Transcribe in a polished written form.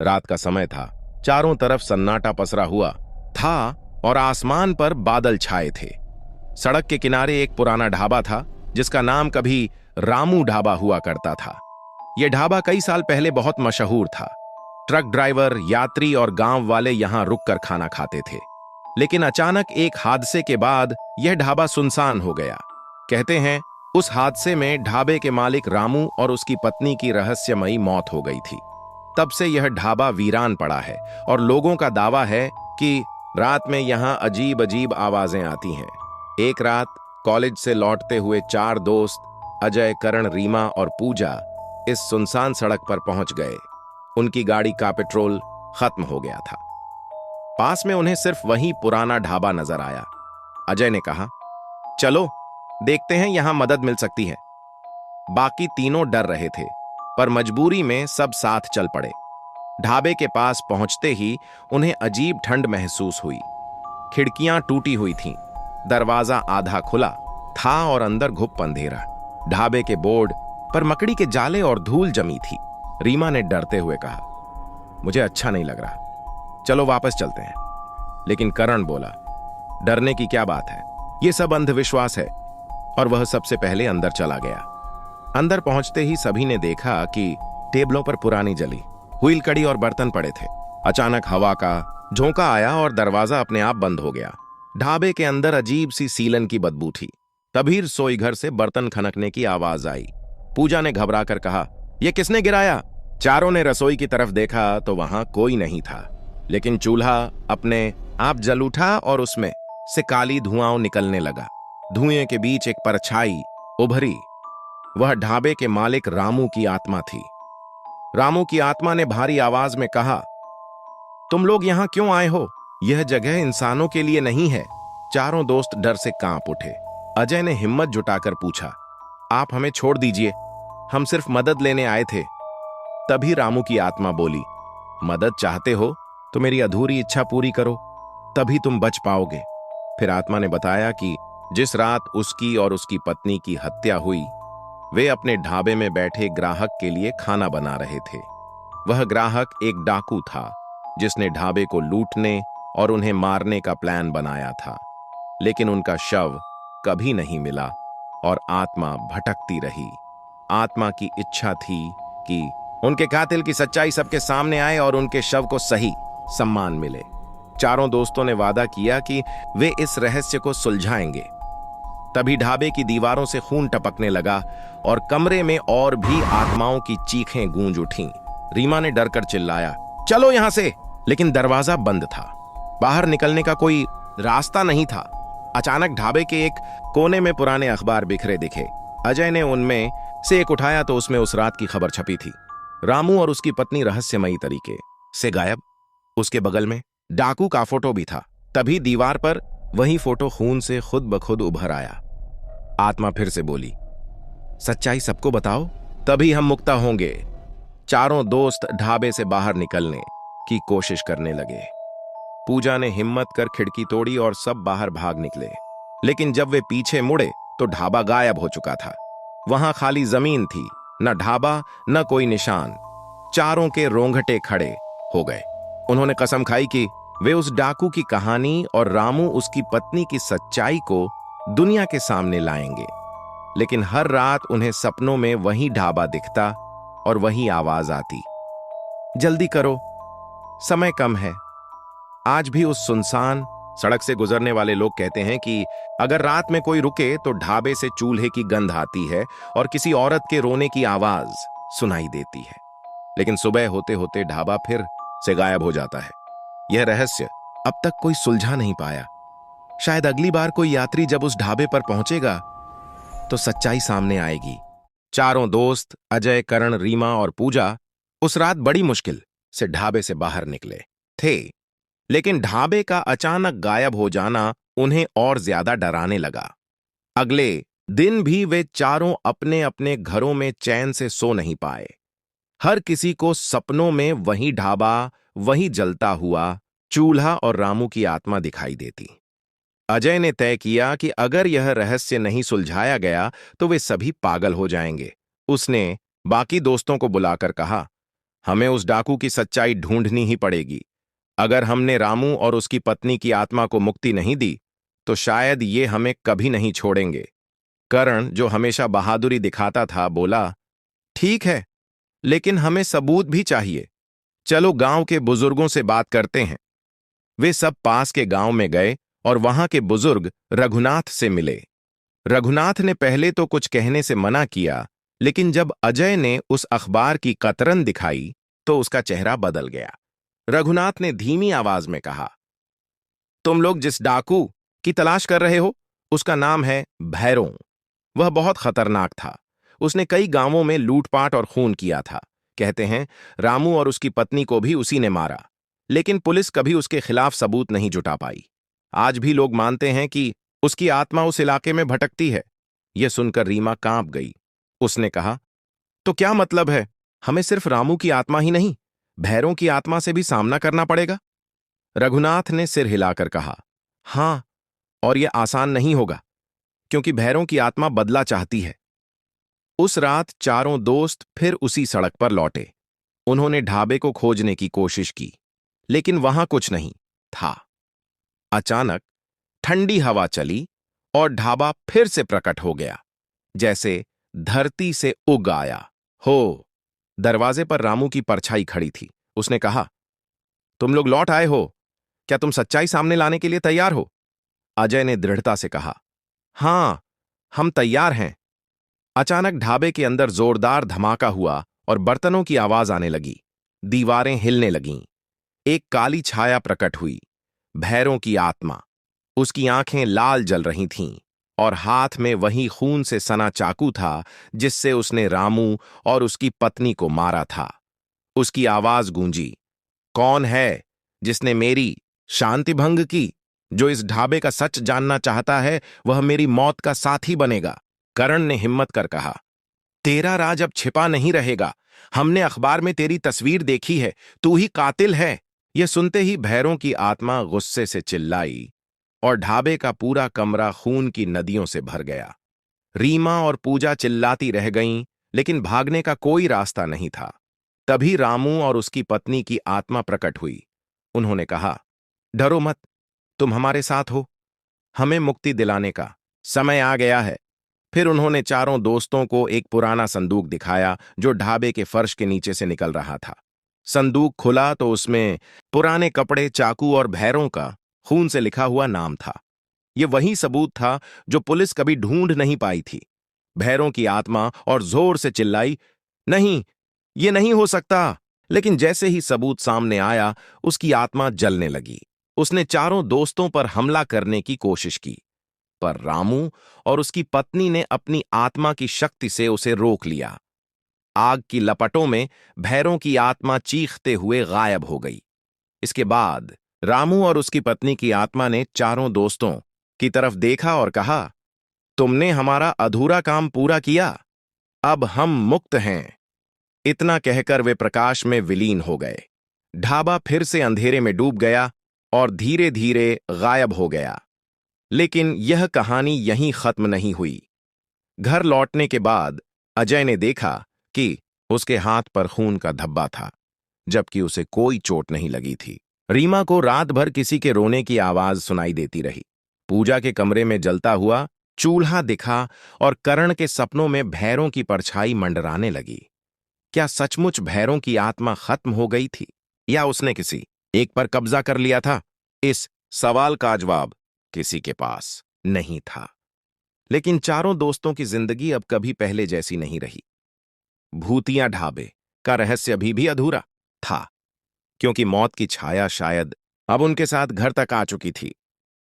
रात का समय था। चारों तरफ सन्नाटा पसरा हुआ था और आसमान पर बादल छाए थे। सड़क के किनारे एक पुराना ढाबा था जिसका नाम कभी रामू ढाबा हुआ करता था। यह ढाबा कई साल पहले बहुत मशहूर था। ट्रक ड्राइवर, यात्री और गांव वाले यहां रुककर खाना खाते थे। लेकिन अचानक एक हादसे के बाद यह ढाबा सुनसान हो गया। कहते हैं उस हादसे में ढाबे के मालिक रामू और उसकी पत्नी की रहस्यमयी मौत हो गई थी। तब से यह ढाबा वीरान पड़ा है और लोगों का दावा है कि रात में यहां अजीब अजीब आवाजें आती हैं। एक रात कॉलेज से लौटते हुए चार दोस्त अजय, करण, रीमा और पूजा इस सुनसान सड़क पर पहुंच गए। उनकी गाड़ी का पेट्रोल खत्म हो गया था। पास में उन्हें सिर्फ वही पुराना ढाबा नजर आया। अजय ने कहा, चलो देखते हैं, यहां मदद मिल सकती है। बाकी तीनों डर रहे थे पर मजबूरी में सब साथ चल पड़े। ढाबे के पास पहुंचते ही उन्हें अजीब ठंड महसूस हुई। खिड़कियां टूटी हुई थीं, दरवाजा आधा खुला था और अंदर घुप अंधेरा। ढाबे के बोर्ड पर मकड़ी के जाले और धूल जमी थी। रीमा ने डरते हुए कहा, मुझे अच्छा नहीं लग रहा, चलो वापस चलते हैं। लेकिन करण बोला, डरने की क्या बात है, यह सब अंधविश्वास है। और वह सबसे पहले अंदर चला गया। अंदर पहुंचते ही सभी ने देखा कि टेबलों पर पुरानी जली हुई कड़ी और बर्तन पड़े थे। अचानक हवा का झोंका आया और दरवाजा अपने आप बंद हो गया। ढाबे के अंदर अजीब सी सीलन की बदबू थी। तभी रसोई घर से बर्तन खनकने की आवाज आई। पूजा ने घबराकर कहा, यह किसने गिराया? चारों ने रसोई की तरफ देखा तो वहां कोई नहीं था, लेकिन चूल्हा अपने आप जल उठा और उसमें से काली धुआं निकलने लगा। धुएं के बीच एक परछाई उभरी। वह ढाबे के मालिक रामू की आत्मा थी। रामू की आत्मा ने भारी आवाज में कहा, तुम लोग यहां क्यों आए हो? यह जगह इंसानों के लिए नहीं है। चारों दोस्त डर से कांप उठे। अजय ने हिम्मत जुटाकर पूछा, आप हमें छोड़ दीजिए, हम सिर्फ मदद लेने आए थे। तभी रामू की आत्मा बोली, मदद चाहते हो तो मेरी अधूरी इच्छा पूरी करो, तभी तुम बच पाओगे। फिर आत्मा ने बताया कि जिस रात उसकी और उसकी पत्नी की हत्या हुई, वे अपने ढाबे में बैठे ग्राहक के लिए खाना बना रहे थे। वह ग्राहक एक डाकू था जिसने ढाबे को लूटने और उन्हें मारने का प्लान बनाया था। लेकिन उनका शव कभी नहीं मिला और आत्मा भटकती रही। आत्मा की इच्छा थी कि उनके कातिल की सच्चाई सबके सामने आए और उनके शव को सही सम्मान मिले। चारों दोस्तों ने वादा किया कि वे इस रहस्य को सुलझाएंगे। तभी ढाबे की दीवारों से खून टपकने लगा और कमरे में और भी आत्माओं की चीखें गूंज उठीं। रीमा ने डरकर चिल्लाया, चलो यहां से। लेकिन दरवाजा बंद था, बाहर निकलने का कोई रास्ता नहीं था। अचानक ढाबे के एक कोने में पुराने अखबार बिखरे दिखे। अजय ने उनमें से एक उठाया तो उसमें उस रात की खबर छपी थी, रामू और उसकी पत्नी रहस्यमयी तरीके से गायब। उसके बगल में डाकू का फोटो भी था। तभी दीवार पर वही फोटो खून से खुद ब खुद उभर आया। आत्मा फिर से बोली, सच्चाई सबको बताओ, तभी हम मुक्त होंगे। चारों दोस्त ढाबे से बाहर निकलने की कोशिश करने लगे। पूजा ने हिम्मत कर खिड़की तोड़ी और सब बाहर भाग निकले। लेकिन जब वे पीछे मुड़े तो ढाबा गायब हो चुका था। वहां खाली जमीन थी, न ढाबा न कोई निशान। चारों के रोंगटे खड़े हो गए। उन्होंने कसम खाई कि वे उस डाकू की कहानी और रामू उसकी पत्नी की सच्चाई को दुनिया के सामने लाएंगे। लेकिन हर रात उन्हें सपनों में वही ढाबा दिखता और वही आवाज आती, जल्दी करो, समय कम है। आज भी उस सुनसान सड़क से गुजरने वाले लोग कहते हैं कि अगर रात में कोई रुके तो ढाबे से चूल्हे की गंध आती है और किसी औरत के रोने की आवाज सुनाई देती है। लेकिन सुबह होते होते ढाबा फिर से गायब हो जाता है। यह रहस्य अब तक कोई सुलझा नहीं पाया। शायद अगली बार कोई यात्री जब उस ढाबे पर पहुंचेगा तो सच्चाई सामने आएगी। चारों दोस्त अजय, करण, रीमा और पूजा उस रात बड़ी मुश्किल से ढाबे से बाहर निकले थे। लेकिन ढाबे का अचानक गायब हो जाना उन्हें और ज्यादा डराने लगा। अगले दिन भी वे चारों अपने अपने घरों में चैन से सो नहीं पाए। हर किसी को सपनों में वही ढाबा, वही जलता हुआ चूल्हा और रामू की आत्मा दिखाई देती। अजय ने तय किया कि अगर यह रहस्य नहीं सुलझाया गया तो वे सभी पागल हो जाएंगे। उसने बाकी दोस्तों को बुलाकर कहा, हमें उस डाकू की सच्चाई ढूंढनी ही पड़ेगी। अगर हमने रामू और उसकी पत्नी की आत्मा को मुक्ति नहीं दी तो शायद ये हमें कभी नहीं छोड़ेंगे। कर्ण, जो हमेशा बहादुरी दिखाता था, बोला, ठीक है, लेकिन हमें सबूत भी चाहिए। चलो गांव के बुजुर्गों से बात करते हैं। वे सब पास के गांव में गए और वहां के बुजुर्ग रघुनाथ से मिले। रघुनाथ ने पहले तो कुछ कहने से मना किया, लेकिन जब अजय ने उस अखबार की कतरन दिखाई तो उसका चेहरा बदल गया। रघुनाथ ने धीमी आवाज में कहा, तुम लोग जिस डाकू की तलाश कर रहे हो उसका नाम है भैरों। वह बहुत खतरनाक था। उसने कई गांवों में लूटपाट और खून किया था। कहते हैं रामू और उसकी पत्नी को भी उसी ने मारा, लेकिन पुलिस कभी उसके खिलाफ सबूत नहीं जुटा पाई। आज भी लोग मानते हैं कि उसकी आत्मा उस इलाके में भटकती है। यह सुनकर रीमा कांप गई। उसने कहा, तो क्या मतलब है? हमें सिर्फ रामू की आत्मा ही नहीं, भैरों की आत्मा से भी सामना करना पड़ेगा? रघुनाथ ने सिर हिलाकर कहा, हां, और यह आसान नहीं होगा, क्योंकि भैरों की आत्मा बदला चाहती है। उस रात चारों दोस्त फिर उसी सड़क पर लौटे। उन्होंने ढाबे को खोजने की कोशिश की, लेकिन वहां कुछ नहीं था। अचानक ठंडी हवा चली और ढाबा फिर से प्रकट हो गया, जैसे धरती से उग आया हो। दरवाजे पर रामू की परछाई खड़ी थी। उसने कहा, तुम लोग लौट आए हो? क्या तुम सच्चाई सामने लाने के लिए तैयार हो? अजय ने दृढ़ता से कहा, हां, हम तैयार हैं। अचानक ढाबे के अंदर जोरदार धमाका हुआ और बर्तनों की आवाज आने लगी। दीवारें हिलने लगीं। एक काली छाया प्रकट हुई। भैरों की आत्मा। उसकी आंखें लाल जल रही थीं और हाथ में वही खून से सना चाकू था जिससे उसने रामू और उसकी पत्नी को मारा था। उसकी आवाज गूंजी, कौन है जिसने मेरी शांति भंग की? जो इस ढाबे का सच जानना चाहता है वह मेरी मौत का साथी बनेगा। कर्ण ने हिम्मत कर कहा, तेरा राज अब छिपा नहीं रहेगा। हमने अखबार में तेरी तस्वीर देखी है, तू ही कातिल है। यह सुनते ही भैरों की आत्मा गुस्से से चिल्लाई और ढाबे का पूरा कमरा खून की नदियों से भर गया। रीमा और पूजा चिल्लाती रह गईं, लेकिन भागने का कोई रास्ता नहीं था। तभी रामू और उसकी पत्नी की आत्मा प्रकट हुई। उन्होंने कहा, डरो मत, तुम हमारे साथ हो। हमें मुक्ति दिलाने का समय आ गया है। फिर उन्होंने चारों दोस्तों को एक पुराना संदूक दिखाया जो ढाबे के फर्श के नीचे से निकल रहा था। संदूक खुला तो उसमें पुराने कपड़े, चाकू और भैरों का खून से लिखा हुआ नाम था। यह वही सबूत था जो पुलिस कभी ढूंढ नहीं पाई थी। भैरों की आत्मा और जोर से चिल्लाई, नहीं, ये नहीं हो सकता। लेकिन जैसे ही सबूत सामने आया, उसकी आत्मा जलने लगी। उसने चारों दोस्तों पर हमला करने की कोशिश की, पर रामू और उसकी पत्नी ने अपनी आत्मा की शक्ति से उसे रोक लिया। आग की लपटों में भैरों की आत्मा चीखते हुए गायब हो गई। इसके बाद रामू और उसकी पत्नी की आत्मा ने चारों दोस्तों की तरफ देखा और कहा, तुमने हमारा अधूरा काम पूरा किया, अब हम मुक्त हैं। इतना कहकर वे प्रकाश में विलीन हो गए। ढाबा फिर से अंधेरे में डूब गया और धीरे धीरे गायब हो गया। लेकिन यह कहानी यहीं खत्म नहीं हुई। घर लौटने के बाद अजय ने देखा कि उसके हाथ पर खून का धब्बा था, जबकि उसे कोई चोट नहीं लगी थी। रीमा को रात भर किसी के रोने की आवाज सुनाई देती रही। पूजा के कमरे में जलता हुआ चूल्हा दिखा और कर्ण के सपनों में भैरों की परछाई मंडराने लगी। क्या सचमुच भैरों की आत्मा खत्म हो गई थी, या उसने किसी एक पर कब्जा कर लिया था? इस सवाल का जवाब किसी के पास नहीं था। लेकिन चारों दोस्तों की जिंदगी अब कभी पहले जैसी नहीं रही। भूतिया ढाबे का रहस्य अभी भी अधूरा था, क्योंकि मौत की छाया शायद अब उनके साथ घर तक आ चुकी थी।